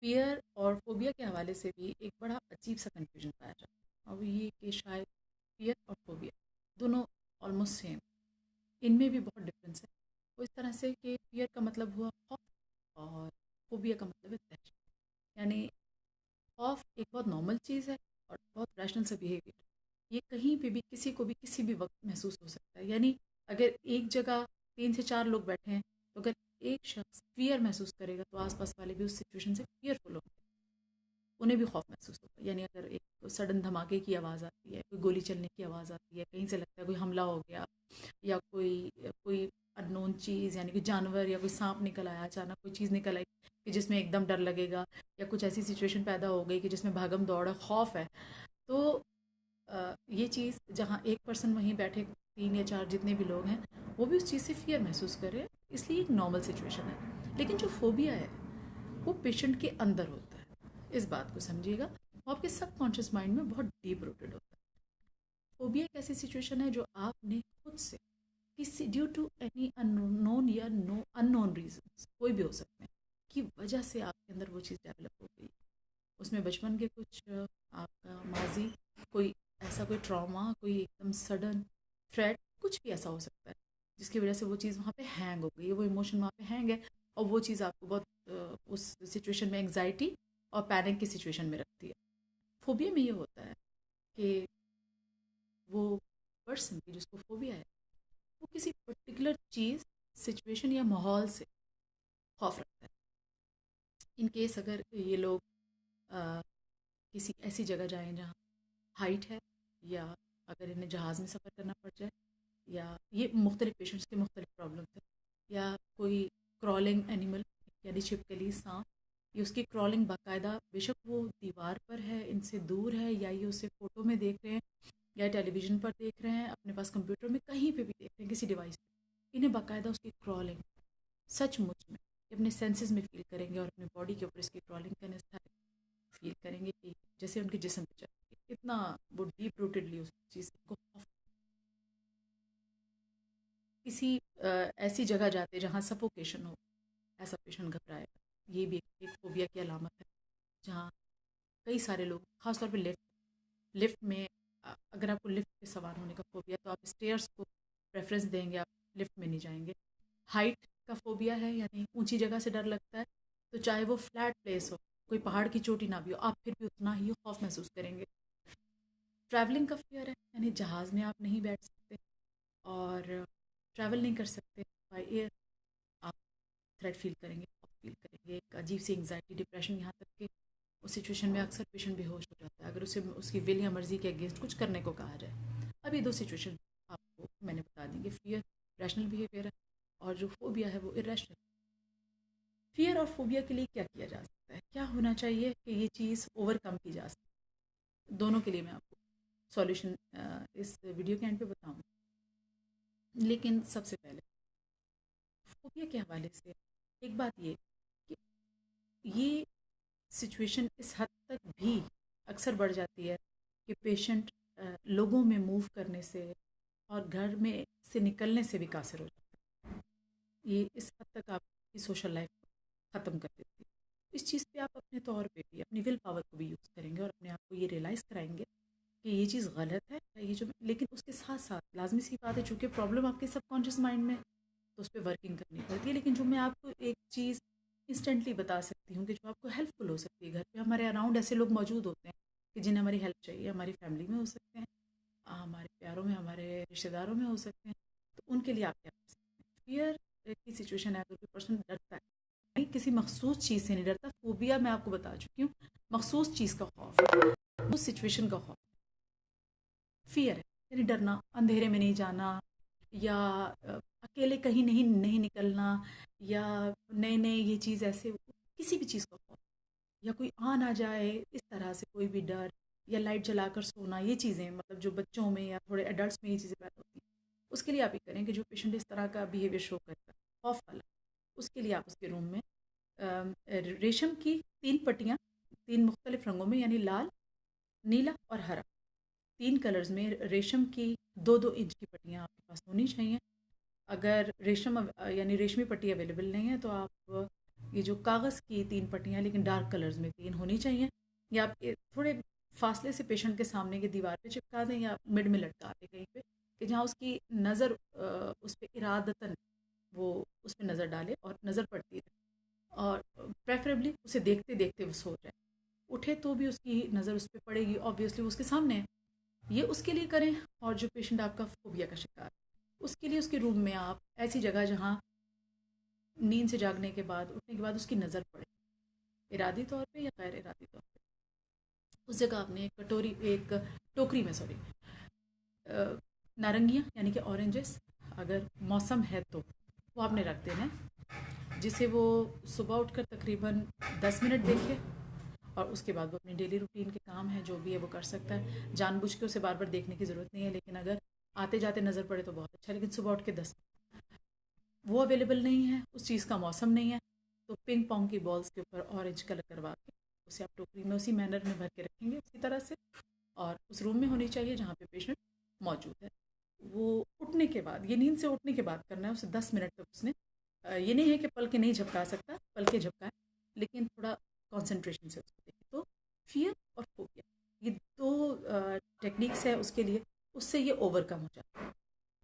Fear और phobia के हवाले से भी एक बड़ा अजीब सा कन्फ्यूजन पाया जाता है, और वो ये कि शायद फ़ियर और फ़ोबिया दोनों ऑलमोस्ट सेम, इनमें भी बहुत डिफरेंस है। वो इस तरह से कि फ़ियर का मतलब हुआ खौफ और फ़ोबिया का मतलब है दहशत। यानी खौफ एक बहुत नॉर्मल चीज़ है और बहुत रैशनल सा बिहेवियर। ये कहीं पे भी किसी को भी किसी भी वक्त महसूस हो सकता है। यानी अगर एक जगह 3 से 4 लोग बैठे हैं, तो अगर एक शख्स फ़ियर महसूस करेगा तो आसपास वाले भी उस सिचुएशन से फ़ियरफुल होंगे, उन्हें भी खौफ महसूस होगा। यानी अगर एक सडन धमाके की आवाज़ आती है, कोई गोली चलने की आवाज़ आती है, कहीं से लगता है कोई हमला हो गया, या कोई कोई अननोन चीज़ यानी कि जानवर या कोई सांप निकल आया, अचानक कोई चीज़ निकल आई कि जिसमें एकदम डर लगेगा, या कुछ ऐसी सिचुएशन पैदा हो गई कि जिसमें भागम दौड़ है, खौफ है, तो ये चीज़ जहाँ एक पर्सन वहीं बैठे 3 या 4 जितने भी लोग हैं, वो भी उस चीज़ से फ़ियर महसूस कर रहे हैं, इसलिए एक नॉर्मल सिचुएशन है। लेकिन जो फ़ोबिया है वो पेशेंट के अंदर होता है, इस बात को समझिएगा। वो आपके सबकॉन्शियस माइंड में बहुत डीप रूटेड होता है। फोबिया एक ऐसी सिचुएशन है जो आपने खुद से किसी ड्यू टू एनी अननोन या नो अननोन रीजन, कोई भी हो सकते हैं, की वजह से आपके अंदर वो चीज़ डेवलप हो गई। उसमें बचपन के कुछ आपका माजी, कोई ऐसा कोई ट्रॉमा, कोई एकदम सडन थ्रेट, कुछ भी ऐसा हो सकता है जिसकी वजह से वो चीज़ वहाँ पे हैंग हो गई है, वो इमोशन वहाँ पे हैंग है, और वो चीज़ आपको बहुत उस सिचुएशन में एंग्जाइटी और पैनिक की सिचुएशन में रखती है। फोबिया में ये होता है कि वो पर्सन की जिसको फोबिया है, वो किसी पर्टिकुलर चीज़, सिचुएशन या माहौल से खौफ रखता है। इन केस अगर ये लोग अ, किसी ऐसी जगह जाएं जहाँ हाइट है, या अगर इन्हें जहाज़ में सफ़र करना पड़ जाए, या ये मुख्तलिफ पेशेंट्स के मुख्तलिफ प्रॉब्लम्स हैं, या कोई क्रॉलिंग एनिमल यानी छिपकली, सांप, ये उसकी क्रॉलिंग बाकायदा, बेशक वो दीवार पर है, इनसे दूर है, या ये उसे फ़ोटो में देख रहे हैं, या टेलीविज़न पर देख रहे हैं, अपने पास कंप्यूटर में कहीं पे भी देख रहे हैं, किसी डिवाइस पे, इन्हें बाकायदा उसकी क्रॉलिंग सचमुच में ये अपने सेंसेस में फ़ील करेंगे, और अपने बॉडी के ऊपर इसकी क्रॉलिंग करने से फ़ील करेंगे कि जैसे उनके जिस्म पे चल रही है। इतना वो डीप रूटेडली उस चीज़ को किसी ऐसी जगह जाते जहाँ सफोकेशन हो, ऐसा पेशेंट घबराएगा। ये भी एक फोबिया की अलामत है, जहाँ कई सारे लोग, खासतौर पे लिफ्ट लिफ्ट में, अगर आपको लिफ्ट पे सवार होने का फोबिया, तो आप स्टेयर्स को प्रेफरेंस देंगे, आप लिफ्ट में नहीं जाएंगे। हाइट का फोबिया है, यानी ऊंची जगह से डर लगता है, तो चाहे वो फ्लैट प्लेस हो, कोई पहाड़ की चोटी ना भी हो, आप फिर भी उतना ही खौफ महसूस करेंगे। ट्रैवलिंग का फियर है, यानी जहाज़ में आप नहीं बैठ सकते और ट्रैवल नहीं कर सकते बाय एयर, आप थ्रेट फील करेंगे, खौफ फील करेंगे, एक अजीब सी एंग्जाइटी, डिप्रेशन, यहाँ तक कि उस सिचुएशन में अक्सर पेशेंट बेहोश हो जाता है अगर उसे उसकी विल या मर्जी के अगेंस्ट कुछ करने को कहा जाए। अब ये दो सिचुएशन आपको मैंने बता दी कि फियर रैशनल बिहेवियर है, और जो फोबिया है वो इरेशनल। फियर और फोबिया के लिए क्या किया जा सकता है, क्या होना चाहिए कि ये चीज़ ओवरकम की जा सके, दोनों के लिए मैं आपको सॉल्यूशन इस वीडियो के एंड पे बताऊंगी। लेकिन सबसे पहले फोबिया के हवाले से एक बात ये कि ये सिचुएशन इस हद तक भी अक्सर बढ़ जाती है कि पेशेंट लोगों में मूव करने से और घर में से निकलने से भी कासिर हो जाता है। ये इस हद तक आपकी सोशल लाइफ को ख़त्म कर देती है। इस चीज़ पे आप अपने तौर पे भी अपनी विल पावर को भी यूज़ करेंगे, और अपने आप को ये रियलाइज़ कराएंगे कि ये चीज़ गलत है, ये जो, लेकिन उसके साथ साथ लाजमी सी बात है, चूँकि प्रॉब्लम आपके सबकॉन्शियस माइंड में, तो उस पे वर्किंग करनी पड़ती है। लेकिन जो मैं आपको एक चीज़ इंस्टेंटली बता सकती हूँ कि जो आपको हेल्पफुल हो सकती है, घर पे हमारे अराउंड ऐसे लोग मौजूद होते हैं कि जिन्हें हमारी हेल्प चाहिए, हमारी फैमिली में हो सकते हैं, हमारे प्यारों में, हमारे रिश्तेदारों में हो सकते हैं, तो उनके लिए आप क्या कर सकते हैं। फियर की सिचुएशन है, अगर कोई पर्सन डरता है, नहीं किसी मखसूस चीज़ से नहीं डरता, फोबिया मैं आपको बता चुकी हूँ, मखसूस चीज़ का खौफ है, उस सिचुएशन का खौफ फियर है, यानी डरना, अंधेरे में नहीं जाना, या अकेले कहीं नहीं नहीं निकलना, या नए नए ये चीज़ ऐसे, किसी भी चीज़ का खौफ, या कोई आ ना जाए, इस तरह से कोई भी डर, या लाइट जलाकर सोना, ये चीज़ें मतलब जो बच्चों में या थोड़े एडल्ट्स में ये चीज़ें पैदा होती हैं, उसके लिए आप ये करें कि जो पेशेंट इस तरह का बिहेवियर शो करता है खौफ वाला, उसके लिए आप उसके रूम में रेशम की 3 पट्टियाँ, 3 मुख्तलिफ रंगों में, यानी लाल, नीला और हरा, 3 कलर्स में रेशम की 2-2 इंच की पट्टियाँ आपके पास होनी चाहिए। अगर रेशम यानी रेशमी पट्टी अवेलेबल नहीं है, तो आप ये जो कागज़ की 3 पट्टियाँ लेकिन डार्क कलर्स में 3 होनी चाहिए। या आप थोड़े फासले से पेशेंट के सामने की दीवार पे चिपका दें या मिड में लटका दें कहीं पे, कि जहाँ उसकी नज़र उस पे इरादतन वो उस पे नज़र डाले और नज़र पड़ती रहे, और प्रेफरेबली उसे देखते देखते वो सो जाए। उठे तो भी उसकी नज़र उस पे पड़ेगी, ऑब्वियसली वो उसके सामने है। ये उसके लिए करें। और जो पेशेंट आपका फोबिया का शिकार है, उसके लिए उसके रूम में आप ऐसी जगह जहाँ नींद से जागने के बाद, उठने के बाद उसकी नज़र पड़े, इरादी तौर पे या गैर इरादी तौर पे, उस जगह आपने एक टोकरी में, सॉरी, नारंगियाँ यानी कि ऑरेंजेस, अगर मौसम है तो वो आपने रख देना है, जिसे वो सुबह उठकर तकरीबन 10 मिनट देखे, और उसके बाद वो अपनी डेली रूटीन के काम है जो भी है वो कर सकता है। जानबूझ के उसे बार बार देखने की ज़रूरत नहीं है, लेकिन अगर आते जाते नज़र पड़े तो बहुत अच्छा, लेकिन सुबह उठ के 10, वो अवेलेबल नहीं है, उस चीज़ का मौसम नहीं है, तो पिंग पोंग की बॉल्स के ऊपर ऑरेंज कलर करवा के उसे आप टोकरी में उसी मैनर में भर के रखेंगे उसी तरह से, और उस रूम में होनी चाहिए जहाँ पे पेशेंट मौजूद है। वो उठने के बाद, ये नींद से उठने के बाद करना है, उसे 10 मिनट तक उसने ये नहीं है कि पल के नहीं झपका सकता, पल के झपकाए, लेकिन थोड़ा कॉन्सेंट्रेशन से उसको देखें। तो फियर और फोबिया, ये दो टेक्निक्स है उसके लिए, उससे ये ओवरकम हो जाता है।